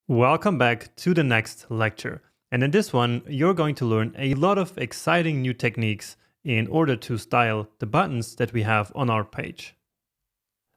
Welcome back to the next lecture. And in this one, you're going to learn a lot of exciting new techniques in order to style the buttons that we have on our page.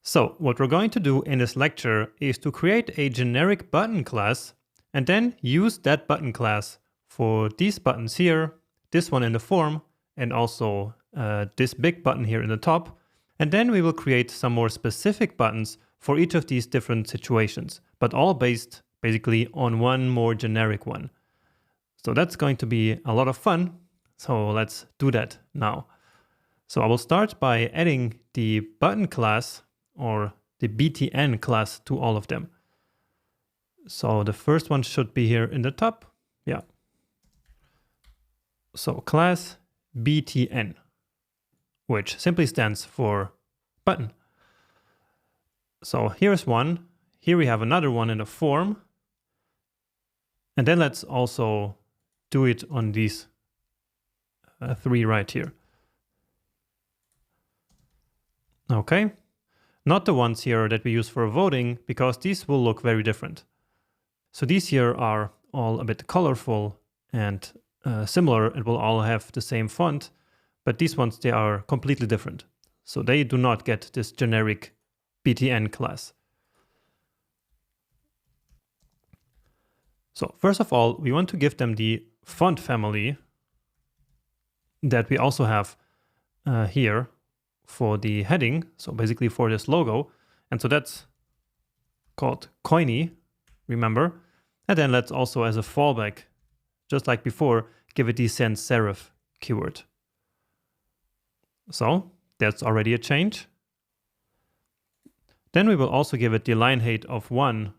So what we're going to do in this lecture is to create a generic button class and then use that button class for these buttons here, this one in the form, and also this big button here in the top. And then we will create some more specific buttons for each of these different situations, but all based basically on one more generic one. So that's going to be a lot of fun. So let's do that now. So I will start by adding the button class or the BTN class to all of them. So the first one should be here in the top. Yeah. So class BTN, which simply stands for button. So here's one. Here we have another one in the form. And then let's also do it on these three right here. Okay. Not the ones here that we use for voting, because these will look very different. So these here are all a bit colorful and similar and will all have the same font, but these ones, they are completely different. So they do not get this generic BTN class. So first of all, we want to give them the font family that we also have here for the heading. So basically for this logo. And so that's called Koine, remember? And then let's also, as a fallback, just like before, give it the sans serif keyword. So that's already a change. Then we will also give it the line height of 1,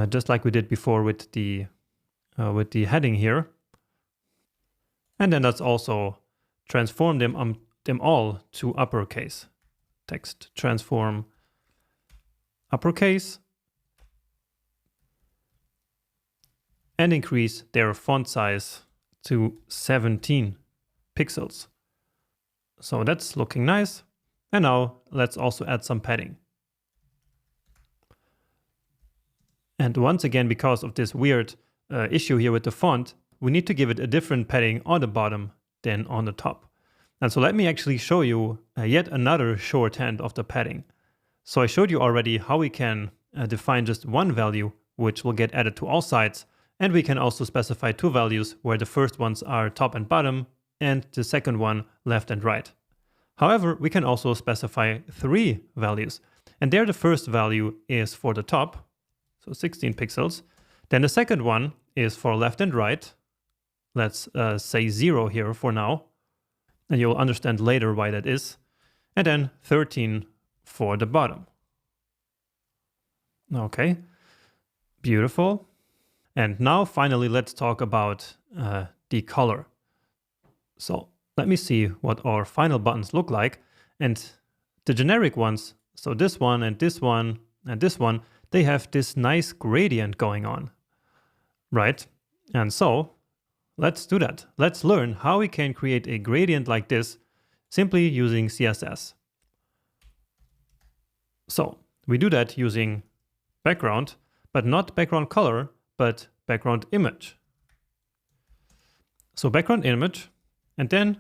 just like we did before with the heading here. And then let's also transform them all to uppercase. Text transform uppercase. And increase their font size to 17 pixels. So that's looking nice. And now let's also add some padding. And once again, because of this weird issue here with the font, we need to give it a different padding on the bottom than on the top. And so let me actually show you yet another shorthand of the padding. So I showed you already how we can define just one value, which will get added to all sides. And we can also specify two values where the first ones are top and bottom, and the second one left and right. However, we can also specify three values. And there the first value is for the top, so 16 pixels. Then the second one is for left and right. Let's say 0 here for now. And you'll understand later why that is. And then 13 for the bottom. Okay, beautiful. And now finally, let's talk about the color. So let me see what our final buttons look like. And the generic ones, so this one and this one and this one, they have this nice gradient going on, right? And so let's do that. Let's learn how we can create a gradient like this simply using CSS. So we do that using background, but not background color, but background image. So background image, and then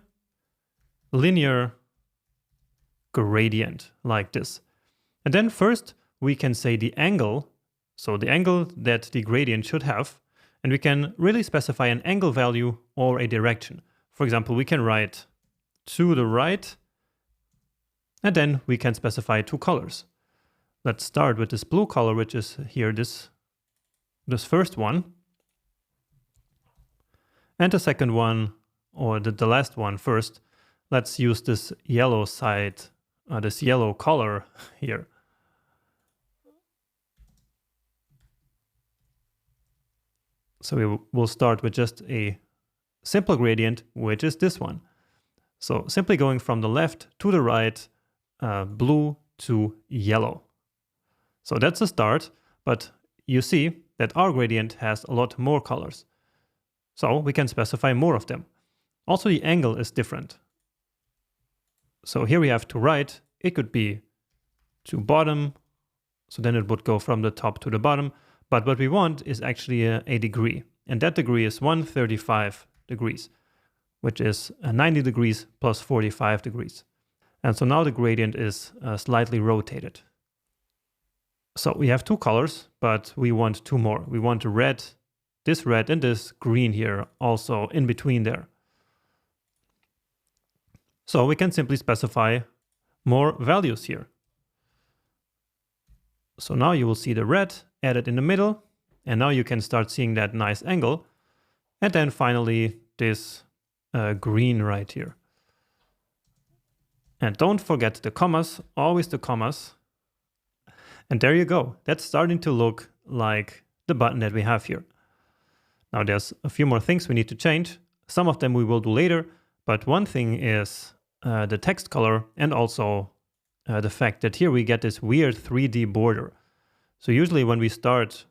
linear gradient like this. And then first we can say the angle, so the angle that the gradient should have, and we can really specify an angle value or a direction. For example, we can write to the right, and then we can specify two colors. Let's start with this blue color, which is here, this first one. And the second one, or the last one first, let's use this yellow side, this yellow color here. So we will start with just a simple gradient, which is this one. So simply going from the left to the right, blue to yellow. So that's a start, but you see that our gradient has a lot more colors. So we can specify more of them. Also, the angle is different. So here we have to right, it could be to bottom So then it would go from the top to the bottom. But what we want is actually a degree. And that degree is 135 degrees, which is 90 degrees plus 45 degrees. And so now the gradient is slightly rotated. So we have two colors, but we want two more. We want red and this green here also in between there. So we can simply specify more values here. So now you will see the red added in the middle, and now you can start seeing that nice angle. And then finally this green right here. And don't forget the commas, always the commas. And there you go. That's starting to look like the button that we have here. Now there's a few more things we need to change. Some of them we will do later, but one thing is the text color and also the fact that here we get this weird 3D border. So usually when we start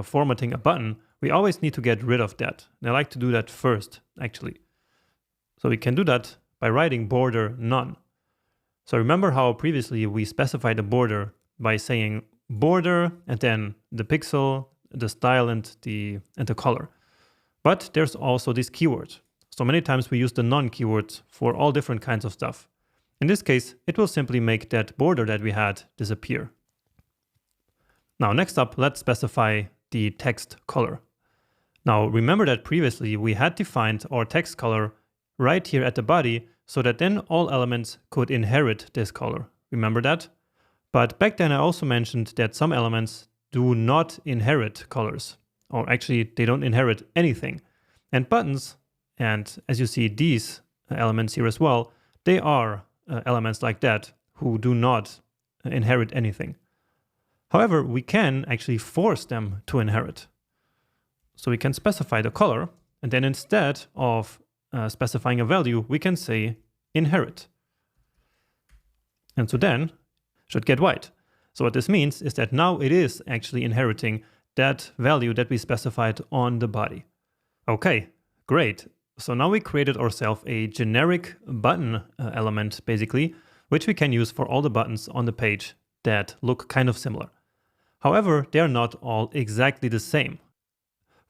formatting a button, we always need to get rid of that. And I like to do that first, actually. So we can do that by writing border none. So remember how previously we specified the border by saying border and then the pixel, the style and the color. But there's also this keyword. So many times we use the none keyword for all different kinds of stuff. In this case, it will simply make that border that we had disappear. Now next up, let's specify the text color. Now remember that previously we had defined our text color right here at the body so that then all elements could inherit this color. Remember that? But back then I also mentioned that some elements do not inherit colors, or actually they don't inherit anything. And buttons, and as you see these elements here as well, they are elements like that who do not inherit anything. However, we can actually force them to inherit. So we can specify the color, and then instead of specifying a value, we can say inherit. And so then should get white. So what this means is that now it is actually inheriting that value that we specified on the body. Okay, great. So now we created ourselves a generic button element, basically, which we can use for all the buttons on the page that look kind of similar. However, they're not all exactly the same.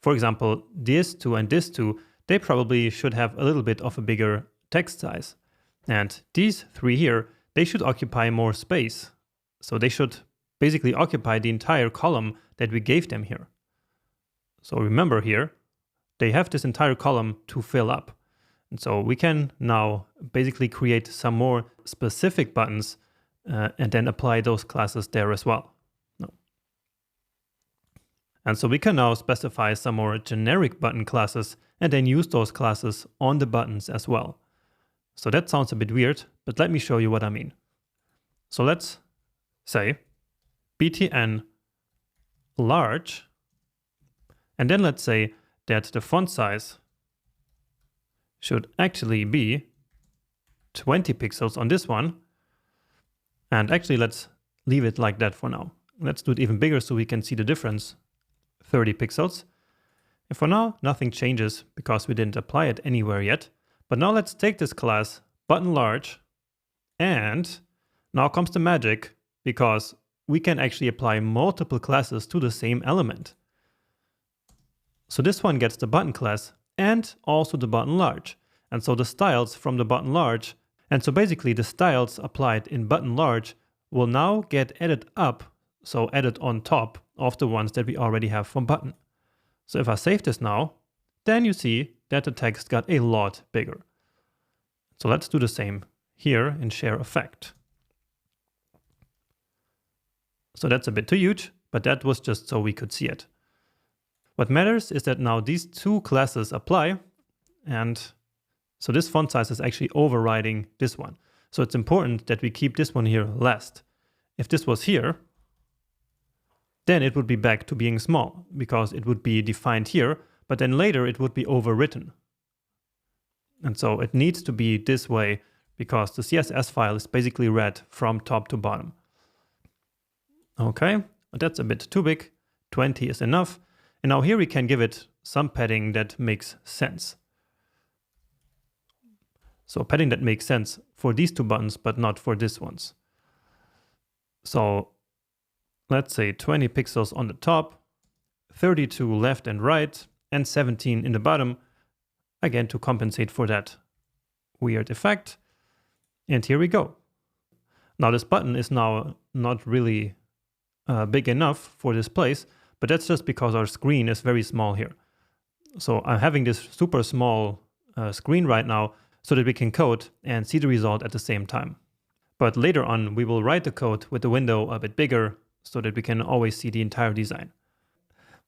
For example, these two and this two, they probably should have a little bit of a bigger text size. And these three here, they should occupy more space. So they should basically occupy the entire column that we gave them here. So remember here, they have this entire column to fill up. And so we can now basically create some more specific buttons and then apply those classes there as well. And so we can now specify some more generic button classes and then use those classes on the buttons as well. So that sounds a bit weird, but let me show you what I mean. So let's say btn large, and then let's say that the font size should actually be 20 pixels on this one. And actually let's leave it like that for now. Let's do it even bigger so we can see the difference. 30 pixels. And for now, nothing changes because we didn't apply it anywhere yet. But now let's take this class button large, and now comes the magic because we can actually apply multiple classes to the same element. So this one gets the button class and also the button large. And so the styles from the button large, and so basically the styles applied in button large will now get added up, so added on top of the ones that we already have from button. So if I save this now, then you see that the text got a lot bigger. So let's do the same here in share effect. So that's a bit too huge, but that was just so we could see it. What matters is that now these two classes apply, and so this font size is actually overriding this one. So it's important that we keep this one here last. If this was here, then it would be back to being small because it would be defined here, but then later it would be overwritten. And so it needs to be this way because the CSS file is basically read from top to bottom. Okay, that's a bit too big. 20 is enough. And now here we can give it some padding that makes sense. So padding that makes sense for these two buttons, but not for these ones. So let's say 20 pixels on the top, 32 left and right, and 17 in the bottom, again to compensate for that weird effect. And here we go. Now this button is now not really big enough for this place, but that's just because our screen is very small here. So I'm having this super small screen right now so that we can code and see the result at the same time. But later on, we will write the code with the window a bit bigger so that we can always see the entire design.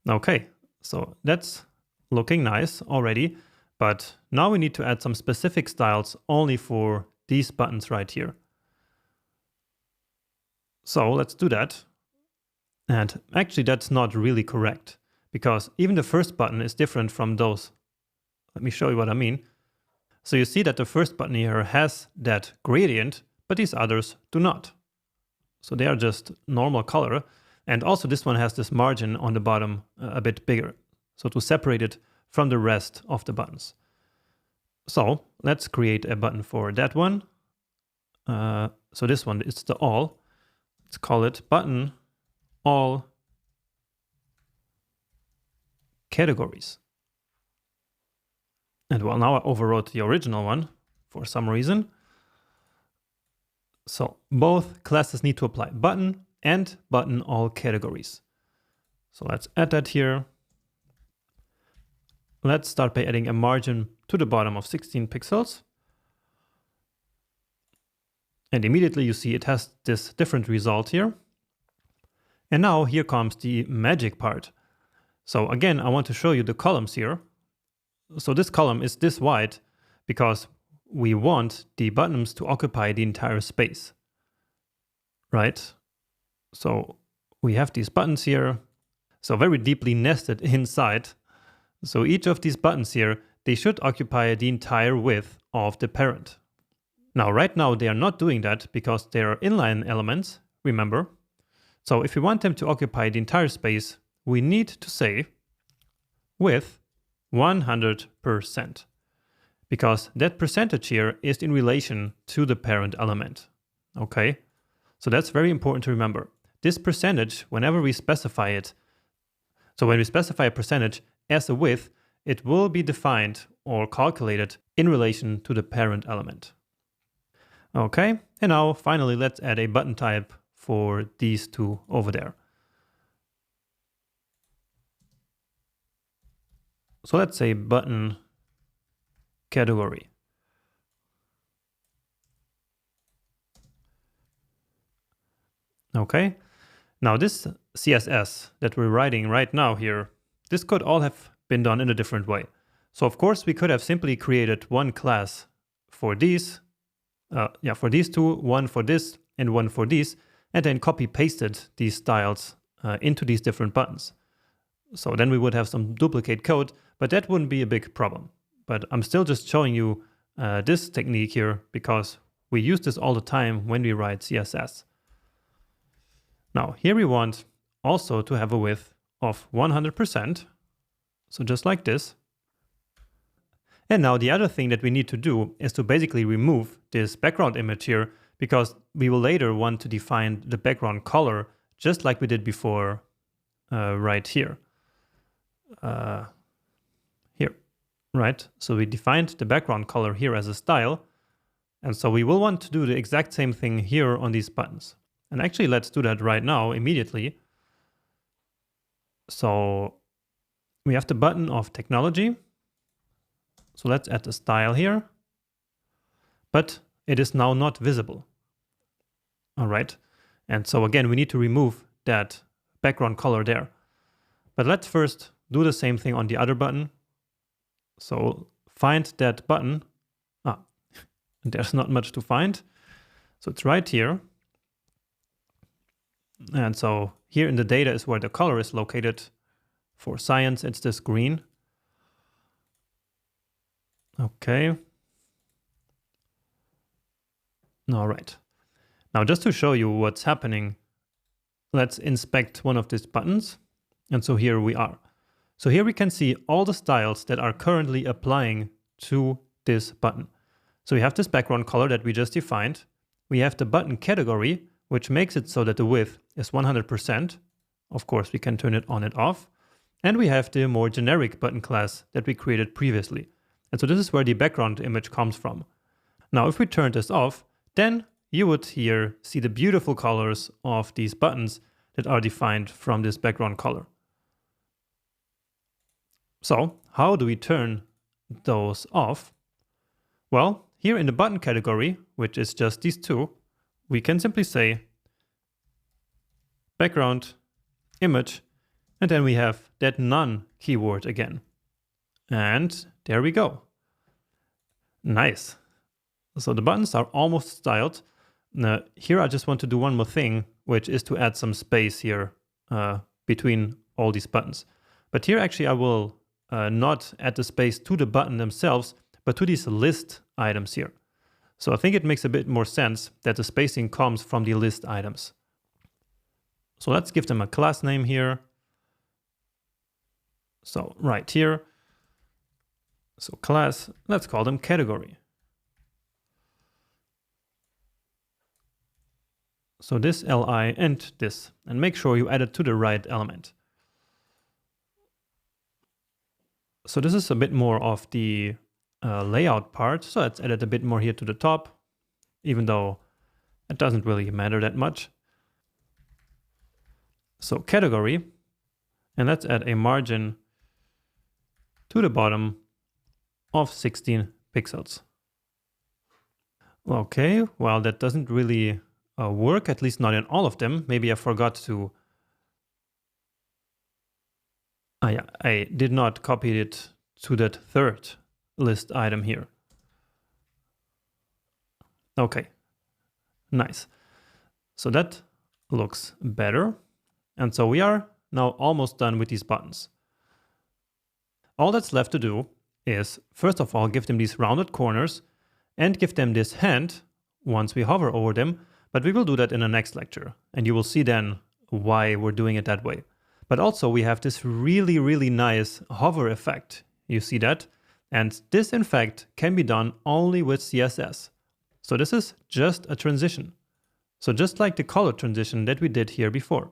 Okay, so that's looking nice already, but now we need to add some specific styles only for these buttons right here. So let's do that. And actually that's not really correct, because even the first button is different from those. Let me show you what I mean. So you see that the first button here has that gradient, but these others do not. So they are just normal color. And also this one has this margin on the bottom a bit bigger, so to separate it from the rest of the buttons. So let's create a button for that one. So this one is the all. Let's call it button all categories. And well, now I overwrote the original one for some reason. So both classes need to apply button and button all categories. So let's add that here. Let's start by adding a margin to the bottom of 16 pixels. And immediately you see it has this different result here. And now here comes the magic part. So again, I want to show you the columns here. So this column is this wide because we want the buttons to occupy the entire space, right? So we have these buttons here, so very deeply nested inside. So each of these buttons here, they should occupy the entire width of the parent. Now, right now, they are not doing that because they are inline elements, remember? So if we want them to occupy the entire space, we need to say with 100%, because that percentage here is in relation to the parent element, okay? So that's very important to remember. This percentage, whenever we specify it, so when we specify a percentage as a width, it will be defined or calculated in relation to the parent element. Okay, and now finally let's add a button type for these two over there. So let's say button category. Okay, now this CSS that we're writing right now here, this could all have been done in a different way. So of course we could have simply created one class for these, for these two, one for this and one for these, and then copy pasted these styles into these different buttons. So then we would have some duplicate code, but that wouldn't be a big problem. But I'm still just showing you this technique here because we use this all the time when we write CSS. Now here we want also to have a width of 100%. So just like this. And now the other thing that we need to do is to basically remove this background image here, because we will later want to define the background color just like we did before right here. Here, right? So we defined the background color here as a style. And so we will want to do the exact same thing here on these buttons. And actually, let's do that right now, immediately. So we have the button of technology. So let's add a style here. But it is now not visible. All right. And so again, we need to remove that background color there. But let's first do the same thing on the other button. So find that button. There's not much to find. So it's right here. And so here in the data is where the color is located. For science, it's this green. Okay. All right. Now just to show you what's happening, let's inspect one of these buttons. And so here we are. So here we can see all the styles that are currently applying to this button. So we have this background color that we just defined. We have the button category, which makes it so that the width is 100%. Of course, we can turn it on and off. And we have the more generic button class that we created previously. And so this is where the background image comes from. Now, if we turn this off, then you would here see the beautiful colors of these buttons that are defined from this background color. So how do we turn those off? Well, here in the button category, which is just these two, we can simply say background image, and then we have that none keyword again. And there we go. Nice. So the buttons are almost styled. Now, here I just want to do one more thing, which is to add some space here between all these buttons. But here actually I will not add the space to the button themselves, but to these list items here. So I think it makes a bit more sense that the spacing comes from the list items. So let's give them a class name here. So right here. So class, let's call them category. So this li and this, and make sure you add it to the right element. So this is a bit more of the layout part. So let's add it a bit more here to the top, even though it doesn't really matter that much. So category, and let's add a margin to the bottom of 16 pixels. Okay, well, that doesn't really work, at least not in all of them. Maybe I forgot to... yeah, I did not copy it to that third list item here. Okay, nice. So that looks better. And so we are now almost done with these buttons. All that's left to do is, first of all, give them these rounded corners and give them this hand once we hover over them. But we will do that in the next lecture, and you will see then why we're doing it that way. But also we have this really, really nice hover effect. You see that? And this, in fact, can be done only with CSS. So this is just a transition. So just like the color transition that we did here before.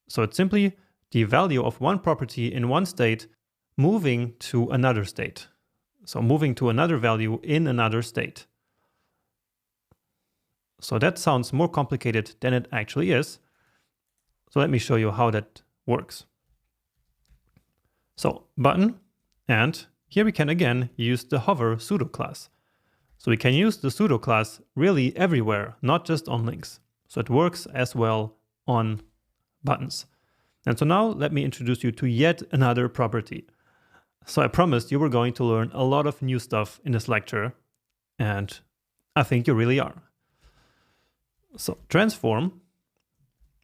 So it's simply the value of one property in one state moving to another state. So moving to another value in another state. So that sounds more complicated than it actually is. So let me show you how that works. So button, and here we can again use the hover pseudo class. So we can use the pseudo class really everywhere, not just on links. So it works as well on buttons. And so now let me introduce you to yet another property. So I promised you were going to learn a lot of new stuff in this lecture, and I think you really are. So transform,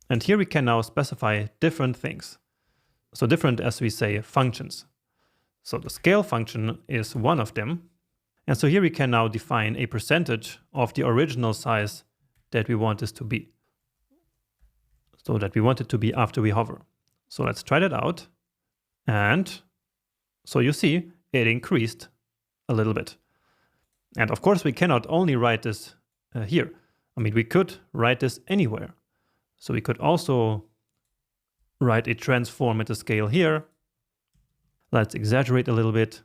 and here we can now specify different things. So different, as we say, functions. So the scale function is one of them. And so here we can now define a percentage of the original size that we want this to be. So that we want it to be after we hover. So let's try that out. And so you see it increased a little bit. And of course we cannot only write this here. I mean, we could write this anywhere. So we could also write a transform at the scale here. Let's exaggerate a little bit.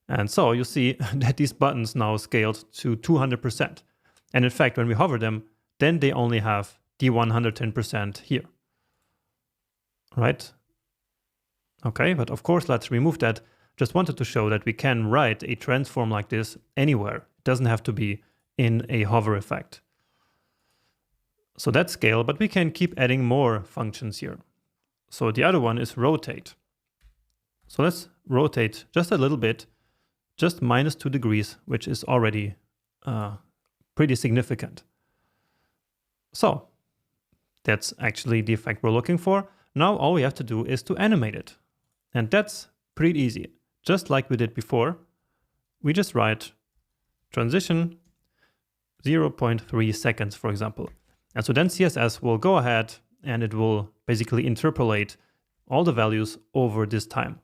And so you see that these buttons now scaled to 200%. And in fact, when we hover them, then they only have the 110% here. Right? Okay, but of course, let's remove that. Just wanted to show that we can write a transform like this anywhere. It doesn't have to be in a hover effect. So that's scale, but we can keep adding more functions here. So the other one is rotate. So let's rotate just a little bit, just -2 degrees, which is already pretty significant. So that's actually the effect we're looking for. Now all we have to do is to animate it. And that's pretty easy. Just like we did before, we just write transition 0.3 seconds, for example. And so then CSS will go ahead and it will basically interpolate all the values over this time.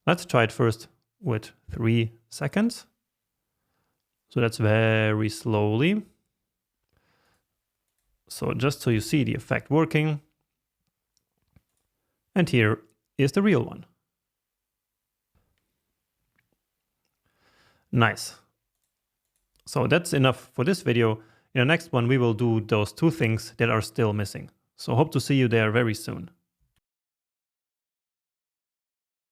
Let's try it first with 3 seconds. So that's very slowly. So just so you see the effect working. And here is the real one. Nice. So that's enough for this video. In the next one, we will do those two things that are still missing. So hope to see you there very soon.